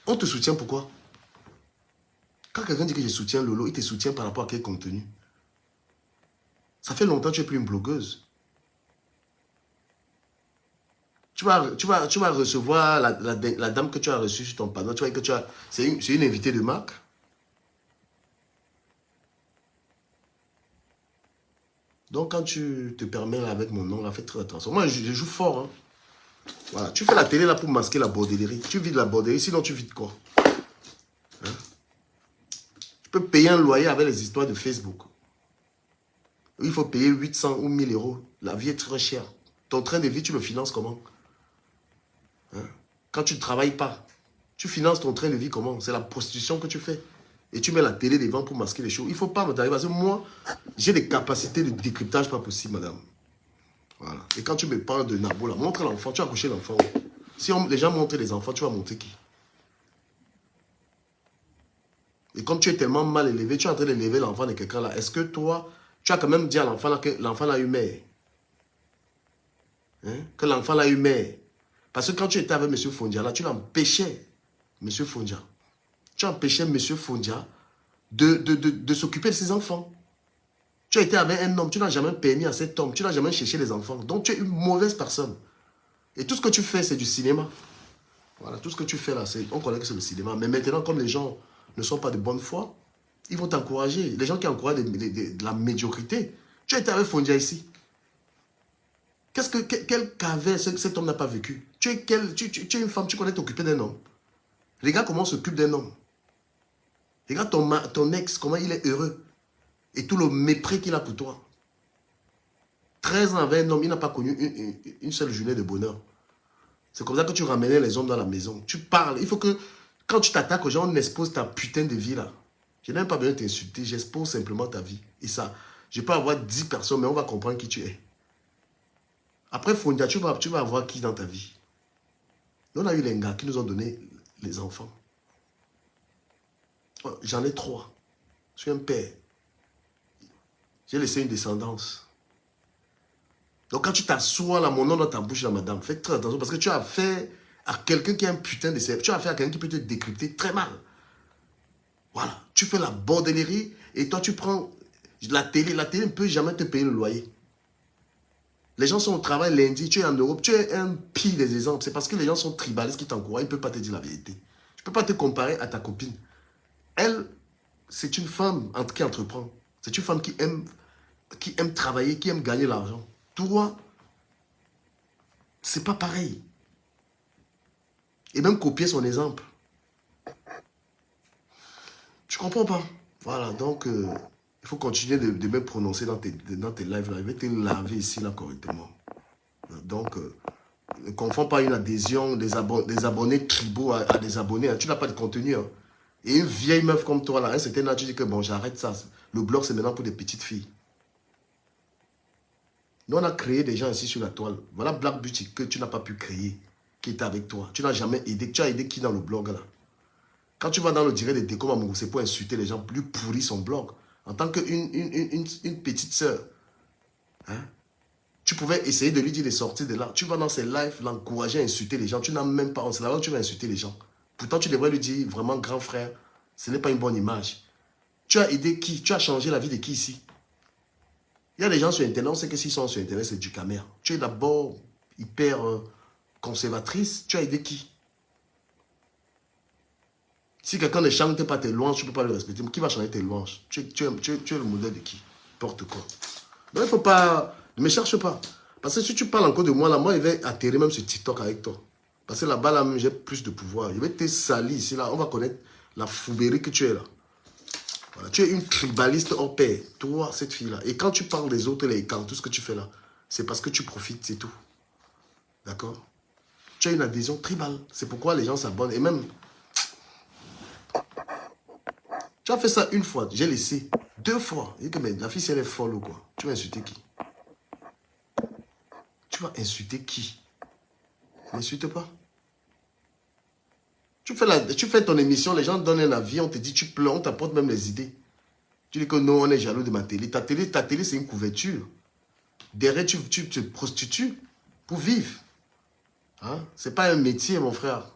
On te soutient pourquoi? Quand quelqu'un dit que je soutiens Lolo, il te soutient par rapport à quel contenu? Ça fait longtemps que tu n'es plus une blogueuse. Tu vas recevoir la dame que tu as reçue sur ton panneau. Tu vois que c'est une invitée de marque. Donc, quand tu te permets là, avec mon nom, là, fais très attention. Moi, je joue fort. Hein. Voilà. Tu fais la télé là pour masquer la bordellerie. Tu vides la bordellerie, sinon tu vides quoi? Hein? Tu peux payer un loyer avec les histoires de Facebook. Il faut payer 800 ou 1000 euros. La vie est très chère. Ton train de vie, tu le finances comment? Hein? Quand tu ne travailles pas, tu finances ton train de vie comment? C'est la prostitution que tu fais. Et tu mets la télé devant pour masquer les choses. Il ne faut pas me tailler parce que moi, j'ai des capacités de décryptage pas possible, madame. Voilà. Et quand tu me parles de Nabo, là, montre l'enfant, tu as accouché l'enfant. Si les gens montrent les enfants, tu vas montrer qui? Et comme tu es tellement mal élevé, tu es en train d'élever l'enfant de quelqu'un là. Est-ce que toi, tu as quand même dit à l'enfant là que l'enfant a eu mère? Hein? Que l'enfant a eu mère. Parce que quand tu étais avec M. Fondia là, tu l'empêchais, M. Fondia. Tu empêchais M. Fondia de s'occuper de ses enfants. Tu as été avec un homme, tu n'as jamais permis à cet homme, tu n'as jamais cherché les enfants. Donc tu es une mauvaise personne. Et tout ce que tu fais, c'est du cinéma. Voilà, tout ce que tu fais là, on connaît que c'est le cinéma. Mais maintenant, comme les gens ne sont pas de bonne foi, ils vont t'encourager. Les gens qui encouragent de la médiocrité. Tu as été avec Fondia ici. Quel caverne cet homme n'a pas vécu? Tu es une femme, tu connais t'occuper d'un homme. Regarde comment on s'occupe d'un homme. Regarde ton ex, comment il est heureux. Et tout le mépris qu'il a pour toi. 13 ans avec un homme, il n'a pas connu une seule journée de bonheur. C'est comme ça que tu ramenais les hommes dans la maison. Tu parles. Il faut que, quand tu t'attaques aux gens, on expose ta putain de vie là. Je n'ai même pas besoin de t'insulter, j'expose simplement ta vie. Et ça, je peux avoir 10 personnes, mais on va comprendre qui tu es. Après Fondia, tu vas avoir qui dans ta vie? Nous, on a eu les gars qui nous ont donné les enfants. J'en ai 3. Je suis un père. J'ai laissé une descendance. Donc quand tu t'assois là, mon nom dans ta bouche là, madame, fais très attention parce que tu as fait à quelqu'un qui a un putain de cerveau. Tu as fait à quelqu'un qui peut te décrypter très mal. Voilà. Tu fais la bordellerie et toi tu prends la télé. La télé ne peut jamais te payer le loyer. Les gens sont au travail lundi, tu es en Europe, tu es un pire des exemples. C'est parce que les gens sont tribalistes qui t'encouragent, ils ne peuvent pas te dire la vérité. Je ne peux pas te comparer à ta copine. Elle, c'est une femme qui entreprend. C'est une femme qui aime travailler, qui aime gagner l'argent. Toi, c'est pas pareil. Et même copier son exemple. Tu comprends pas? Voilà, donc il faut continuer de me prononcer dans tes lives là. Je vais te laver ici là correctement. Donc, ne confonds pas une adhésion des abonnés tribaux à des abonnés. Hein. Tu n'as pas de contenu. Hein. Et une vieille meuf comme toi là, c'était là, tu dis que bon, j'arrête ça. Le blog, c'est maintenant pour des petites filles. Nous, on a créé des gens ici sur la toile. Voilà Black Beauty que tu n'as pas pu créer, qui était avec toi. Tu n'as jamais aidé. Tu as aidé qui dans le blog là? Quand tu vas dans le direct de Déco Mamour, c'est pour insulter les gens, plus pourrir son blog. En tant qu'une petite sœur, hein, tu pouvais essayer de lui dire de sortir de là. Tu vas dans ses lives, l'encourager à insulter les gens. Tu n'as même pas, c'est là-bas que tu vas insulter les gens. Pourtant, tu devrais lui dire, vraiment, grand frère, ce n'est pas une bonne image. Tu as aidé qui? Tu as changé la vie de qui ici? Il y a des gens sur Internet, on sait que s'ils sont sur Internet, c'est du caméra. Tu es d'abord hyper conservatrice. Tu as aidé qui? Si quelqu'un ne chante pas tes louanges, tu ne peux pas le respecter. Qui va chanter tes louanges? Tu es le modèle de qui? Porte quoi? Donc il ne faut pas... Ne me cherche pas. Parce que si tu parles encore de moi, là, moi, je vais atterrir même sur TikTok avec toi. Parce que là-bas, là, j'ai plus de pouvoir. Je vais te salir ici, là. On va connaître la fouberie que tu es là. Voilà. Tu es une tribaliste hors pair. Toi, cette fille-là. Et quand tu parles des autres, les camps, tout ce que tu fais là, c'est parce que tu profites, c'est tout. D'accord? Tu as une adhésion tribale. C'est pourquoi les gens s'abonnent. Et même... Tu as fait ça une fois, j'ai laissé. 2 fois. Je dis que mais la fille, si elle est folle ou quoi? Tu vas insulter qui? Tu vas insulter qui? N'insulte pas. Tu fais ton émission, les gens donnent un avis, on te dit, tu pleures, on t'apporte même les idées. Tu dis que non, on est jaloux de ma télé. Ta télé c'est une couverture. Derrière, tu te prostitues pour vivre. Hein? Ce n'est pas un métier, mon frère.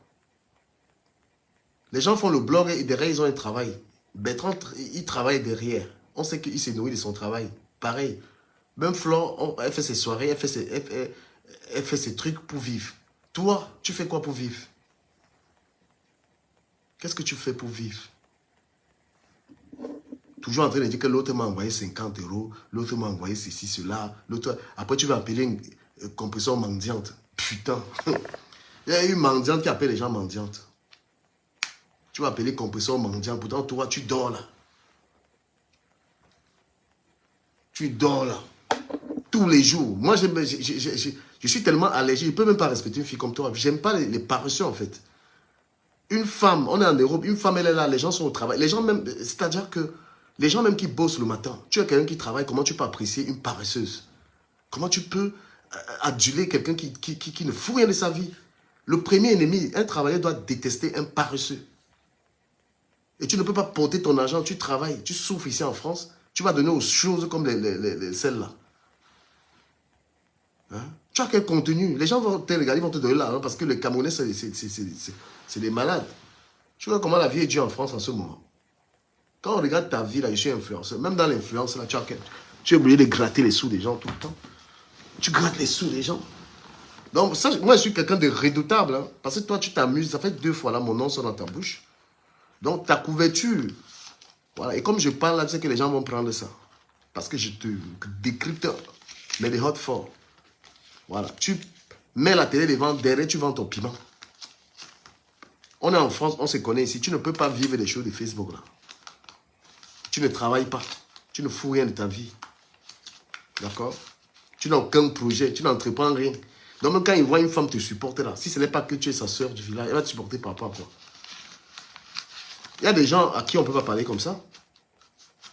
Les gens font le blog et derrière, ils ont un travail. Bertrand, il travaille derrière. On sait qu'il s'est nourri de son travail. Pareil. Même Flore, elle fait ses soirées, elle fait ses trucs pour vivre. Toi, tu fais quoi pour vivre? Qu'est-ce que tu fais pour vivre? Toujours en train de dire que l'autre m'a envoyé 50 euros, l'autre m'a envoyé ceci, cela, l'autre... Après, tu vas appeler une compression mendiante. Putain. Il y a une mendiante qui appelle les gens mendiantes. Tu vas appeler compression mendiante. Pourtant, toi, tu dors là. Tu dors là. Tous les jours. Moi, je suis tellement allergique. Je ne peux même pas respecter une fille comme toi. J'aime pas les paresseux, en fait. Une femme, on est en Europe, une femme, elle est là, les gens sont au travail. Les gens même, c'est-à-dire que les gens même qui bossent le matin, tu as quelqu'un qui travaille, comment tu peux apprécier une paresseuse? Comment tu peux aduler quelqu'un qui ne fout rien de sa vie? Le premier ennemi, un travailleur doit détester un paresseux. Et tu ne peux pas porter ton argent, tu travailles, tu souffres ici en France, tu vas donner aux choses comme celles-là. Hein? Tu as quel contenu? Les gens vont te regarder, ils vont te donner l'argent parce que les Camerounais, c'est des malades. Tu vois comment la vie est dure en France en ce moment. Quand on regarde ta vie, là, je suis influenceur. Même dans l'influence, là, tu es obligé de gratter les sous des gens tout le temps. Tu grattes les sous des gens. Donc, ça, moi, je suis quelqu'un de redoutable. Hein, parce que toi, tu t'amuses. Ça fait 2 fois, là, mon nom sort dans ta bouche. Donc, ta couverture. Voilà. Et comme je parle, là, tu sais que les gens vont prendre ça. Parce que je te décrypte, mais des hot forts. Voilà. Tu mets la télé devant, derrière, tu vends ton piment. On est en France, on se connaît ici. Tu ne peux pas vivre des choses de Facebook, là. Tu ne travailles pas. Tu ne fous rien de ta vie. D'accord? Tu n'as aucun projet. Tu n'entreprends rien. Donc, même quand ils voient une femme te supporter là, si ce n'est pas que tu es sa soeur du village, elle va te supporter par rapport à quoi? Il y a des gens à qui on ne peut pas parler comme ça.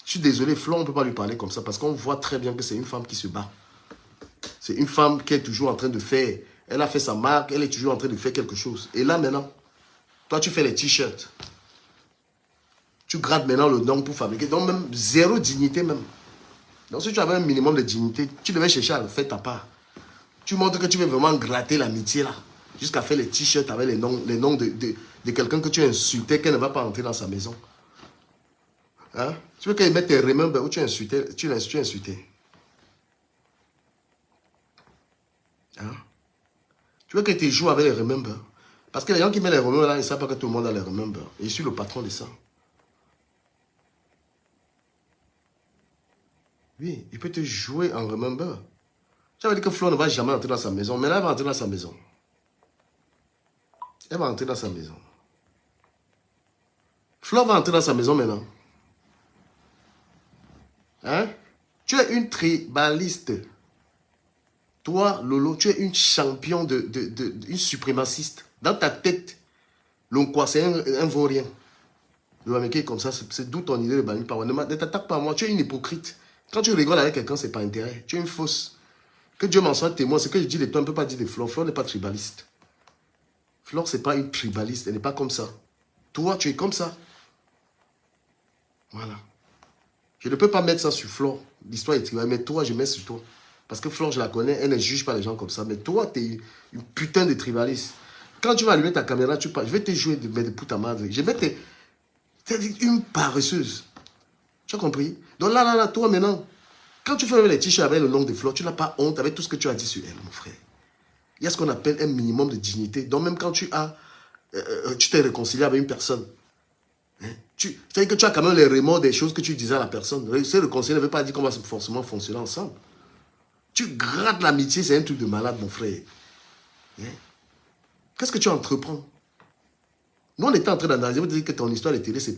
Je suis désolé, Flo, on ne peut pas lui parler comme ça parce qu'on voit très bien que c'est une femme qui se bat. C'est une femme qui est toujours en train de faire. Elle a fait sa marque, elle est toujours en train de faire quelque chose. Et là, maintenant, toi, tu fais les t-shirts. Tu grattes maintenant le nom pour fabriquer. Donc, même zéro dignité même. Donc, si tu avais un minimum de dignité, tu devais chercher à faire ta part. Tu montres que tu veux vraiment gratter l'amitié là. Jusqu'à faire les t-shirts avec les noms de quelqu'un que tu as insulté, qu'elle ne va pas entrer dans sa maison. Hein? Tu veux qu'elle mette tes remember où tu as insulté. Tu l'as insulté. Hein? Tu veux qu'elle te joue avec les remember. Parce que les gens qui mettent les remember là, ils ne savent pas que tout le monde a les remember. Et je suis le patron de ça. Oui, il peut te jouer en remember. J'avais dit que Flo ne va jamais entrer dans sa maison. Mais là, elle va entrer dans sa maison. Elle va entrer dans sa maison. Flo va entrer dans sa maison maintenant. Hein? Tu es une tribaliste. Toi, Lolo, tu es une championne une suprémaciste. Dans ta tête, l'Onkwa, c'est un vaurien. Le Américain comme ça, c'est d'où ton idée de Bani Power. Ne t'attaque pas à moi, tu es une hypocrite. Quand tu rigoles avec quelqu'un, c'est pas intérêt. Tu es une fausse. Que Dieu m'en soit témoin. Ce que je dis de toi, on ne peut pas dire de Flore. Flore n'est pas tribaliste. Flore, ce n'est pas une tribaliste. Elle n'est pas comme ça. Toi, tu es comme ça. Voilà. Je ne peux pas mettre ça sur Flore. L'histoire est tribaliste. Mais toi, je mets sur toi. Parce que Flore, je la connais. Elle ne juge pas les gens comme ça. Mais toi, tu es une putain de tribaliste. Quand tu vas allumer ta caméra, je vais te jouer de puta madre. Je vais te... C'est une paresseuse. Tu as compris? Donc là, toi maintenant, quand tu fais les t-shirts avec le nom de Flore, tu n'as pas honte avec tout ce que tu as dit sur elle, mon frère. Il y a ce qu'on appelle un minimum de dignité. Donc même quand tu t'es réconcilié avec une personne, hein, c'est-à-dire que tu as quand même les remords des choses que tu disais à la personne. Se réconcilier ne veut pas dire qu'on va forcément fonctionner ensemble. Tu grattes l'amitié, c'est un truc de malade, mon frère. Hein? Qu'est-ce que tu entreprends? Nous, on était en train d'analyser, vous dites que ton histoire de télé, c'est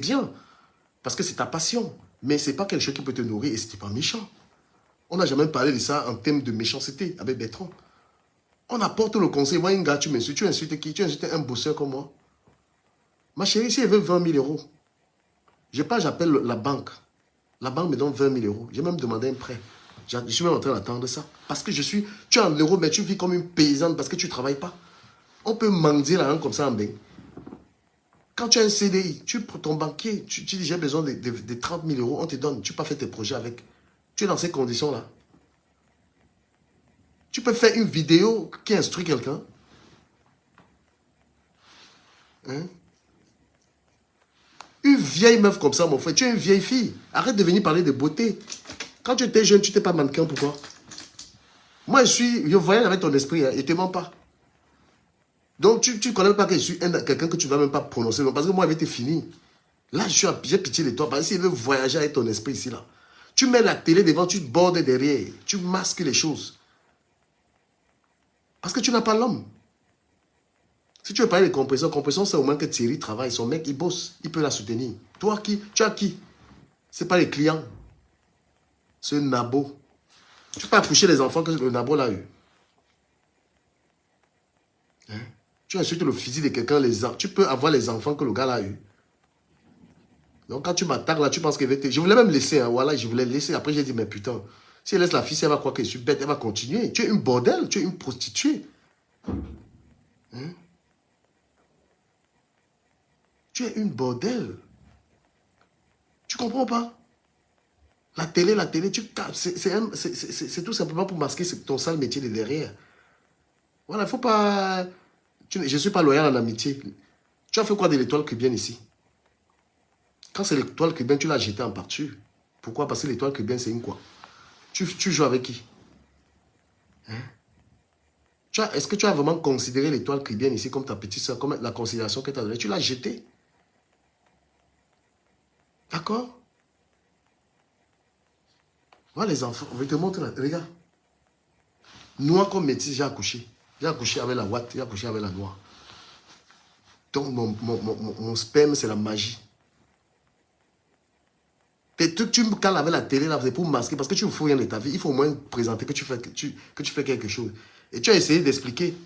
bien. Parce que c'est ta passion. Mais ce n'est pas quelque chose qui peut te nourrir et ce n'est pas méchant. On n'a jamais parlé de ça en termes de méchanceté avec Bertrand. On apporte le conseil. Moi, un gars, tu m'insultes. Tu insultes qui? Tu insultes un bosseur comme moi. Ma chérie, si elle veut 20 000 euros, j'appelle la banque. La banque me donne 20 000 euros. J'ai même demandé un prêt. Je suis même en train d'attendre ça. Parce que tu es en euros, mais tu vis comme une paysanne parce que tu ne travailles pas. On peut mendier la langue comme ça en bain. Quand tu as un CDI, ton banquier, tu dis j'ai besoin de 30 000 euros, on te donne. Tu peux pas faire tes projets avec. Tu es dans ces conditions-là. Tu peux faire une vidéo qui instruit quelqu'un. Hein? Une vieille meuf comme ça, mon frère, tu es une vieille fille. Arrête de venir parler de beauté. Quand tu étais jeune, tu n'étais pas mannequin, pourquoi? Moi, je voyais avec ton esprit, hein, et ne te mens pas. Donc, tu ne connais pas que je suis quelqu'un que tu ne dois même pas prononcer. Non, parce que moi, j'avais été fini. Là, j'ai pitié de toi. Parce qu'il veut voyager avec ton esprit ici, là. Tu mets la télé devant, tu te bordes derrière. Tu masques les choses. Parce que tu n'as pas l'homme. Si tu veux parler de compression, c'est au moins que Thierry travaille. Son mec, il bosse. Il peut la soutenir. Toi, qui? Tu as qui? Ce n'est pas les clients. C'est un nabo. Tu peux accoucher les enfants que le nabo l'a eu. Hein? Tu insultes le physique de quelqu'un, tu peux avoir les enfants que le gars l'a eu. Donc quand tu m'attaques là, tu penses qu'il va te... Je voulais même laisser, hein, voilà, je voulais laisser. Après j'ai dit, mais putain, si elle laisse la fille, elle va croire que je suis bête, elle va continuer. Tu es une bordel, tu es une prostituée. Hein? Tu es une bordel. Tu comprends pas? La télé, c'est tout simplement pour masquer ton sale métier de derrière. Voilà, il ne faut pas... Je ne suis pas loyal en amitié. Tu as fait quoi de l'étoile cubaine ici? Quand c'est l'étoile cubaine, tu l'as jeté en parture. Pourquoi? Parce que l'étoile cubaine, c'est une quoi? Tu joues avec qui? Hein? Est-ce que tu as vraiment considéré l'étoile cubaine ici comme ta petite soeur, comme la considération que tu as donnée? Tu l'as jetée. D'accord? Voilà les enfants. On va te montrer là. Regarde. Noir comme métis, j'ai accouché. J'ai accouché avec la ouate, j'ai accouché avec la noire. Donc mon sperme, c'est la magie. Tes trucs, tu me cales avec la télé là, c'est pour masquer, parce que tu ne fous rien de ta vie. Il faut au moins présenter que tu fais quelque chose. Et tu as essayé d'expliquer.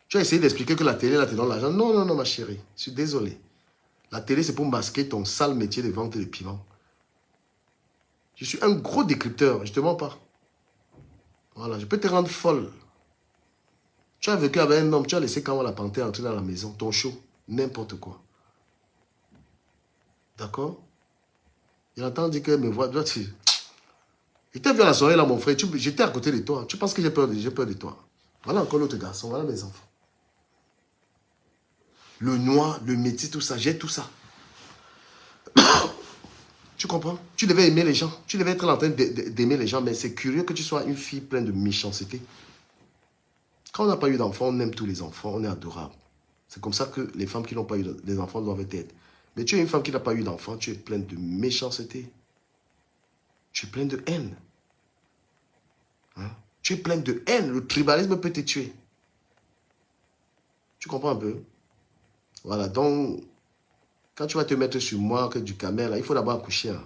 Tu as essayé d'expliquer que la télé là te donne l'argent. Non, non, non, ma chérie. Je suis désolé. La télé, c'est pour masquer ton sale métier de vente de piment. Je suis un gros décrypteur, je ne te mens pas. Voilà, je peux te rendre folle. Tu as vécu avec un homme, tu as laissé quand la panthère entrer dans la maison, ton show, n'importe quoi. D'accord? Il entend dire que mes voix, il t'a vu à la soirée là, mon frère, j'étais à côté de toi. Tu penses que j'ai peur de toi? Voilà encore l'autre garçon, voilà mes enfants. Le noir, le métis, tout ça, j'ai tout ça. Tu comprends? Tu devais aimer les gens. Tu devais être en train d'aimer les gens, mais c'est curieux que tu sois une fille pleine de méchanceté. Quand on n'a pas eu d'enfants, on aime tous les enfants, on est adorable. C'est comme ça que les femmes qui n'ont pas eu d'enfants doivent être. Mais tu es une femme qui n'a pas eu d'enfant, tu es pleine de méchanceté. Tu es pleine de haine. Hein? Tu es pleine de haine. Le tribalisme peut te tuer. Tu comprends un peu? Voilà, donc, quand tu vas te mettre sur moi, que du camel, il faut d'abord accoucher. Hein.